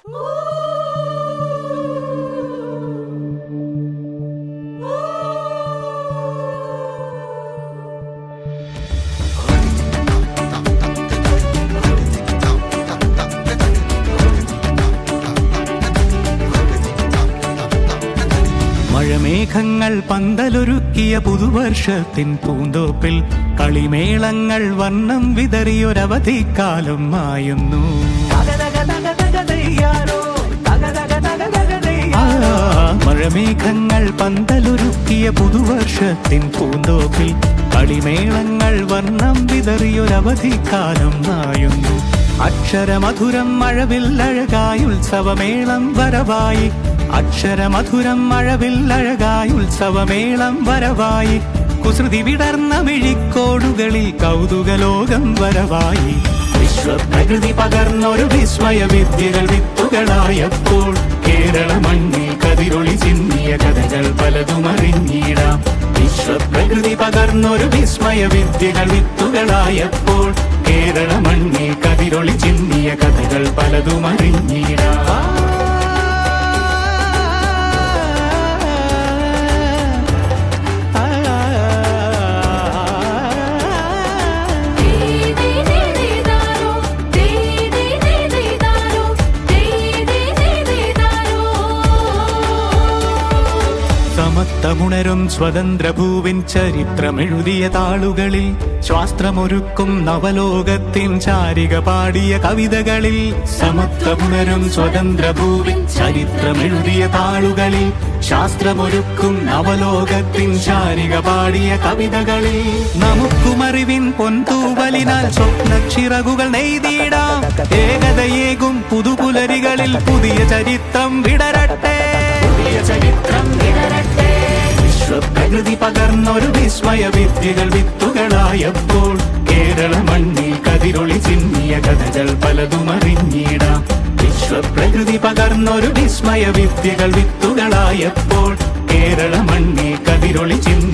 മഴമേഘങ്ങൾ പന്തലൊരുക്കിയ പുതുവർഷത്തിൻ പൂന്തോപ്പിൽ കളിമേളങ്ങൾ വർണ്ണം വിതറിയൊരവധിക്കാലം മായുന്നു. മഴമേഘങ്ങൾ പന്തലൊരുക്കിയ പുതുവർഷത്തിൻ പൂന്തോപ്പിൽ കളിമേളങ്ങൾ വർണ്ണം വിതറിയൊരവധിക്കാലം മായുന്നു. അക്ഷരമധുരം മഴവില്ലഴകായി ഉത്സവമേളം വരവായി, അക്ഷരമധുരം മഴവില്ലഴകായി ഉത്സവമേളം വരവായി, കുസൃതി വിടർന്ന മിഴിക്കോടുകളിൽ കൗതുകലോകം വരവായി. വിശ്വപ്രകൃതി പകർന്നൊരു വിസ്മയ വിദ്യകൾ വിത്തുകളായപ്പോൾ കേരള മണ്ണിൽ കതിരൊളി ചിന്നിയ കഥകൾ പലതും അറിഞ്ഞിടാം. വിശ്വപ്രകൃതി പകർന്നൊരു വിസ്മയ വിദ്യകൾ വിത്തുകളായപ്പോൾ കേരള മണ്ണിൽ കതിരൊളി ചിന്നിയ കഥകൾ പലതും അറിഞ്ഞിടാം. സമത്വമുണരും സ്വതന്ത്രഭൂവിൻ ചരിത്രമെഴുതിയ താളുകളിൽ, ശാസ്ത്രമൊരുക്കും നവലോകത്തിൻ ചാരിക പാടിയ കവിതകളിൽ. സമത്വമുണരും സ്വതന്ത്രഭൂവിൻ ചരിത്രമെഴുതിയ താളുകളിൽ, ശാസ്ത്രമൊരുക്കും നവലോകത്തിൻ ചാരിക പാടിയ കവിതകളിൽ. നമുക്കുമറിവിൻ പൊൻതൂവലിനാൽ സ്വപ്നച്ചിറകുകൾ നെയ്തിടാം. ഏകതയേകും പുതുപുലരികളിൽ പുതിയ ചരിത്രം വിടരട്ടെ, പുതിയ ചരിത്രം വിടരട്ടെ. വിശ്വപ്രകൃതി പകർന്നൊരു വിസ്മയ വിദ്യകൾ വിത്തുകളായപ്പോൾ കേരള മണ്ണിൽ കതിരൊളി ചിന്നിയ കഥകൾ പലതും അറിഞ്ഞിടാം. വിശ്വപ്രകൃതി പകർന്നൊരു വിസ്മയ വിദ്യകൾ വിത്തുകളായപ്പോൾ കേരള മണ്ണിൽ കതിരൊളി ചിന്നി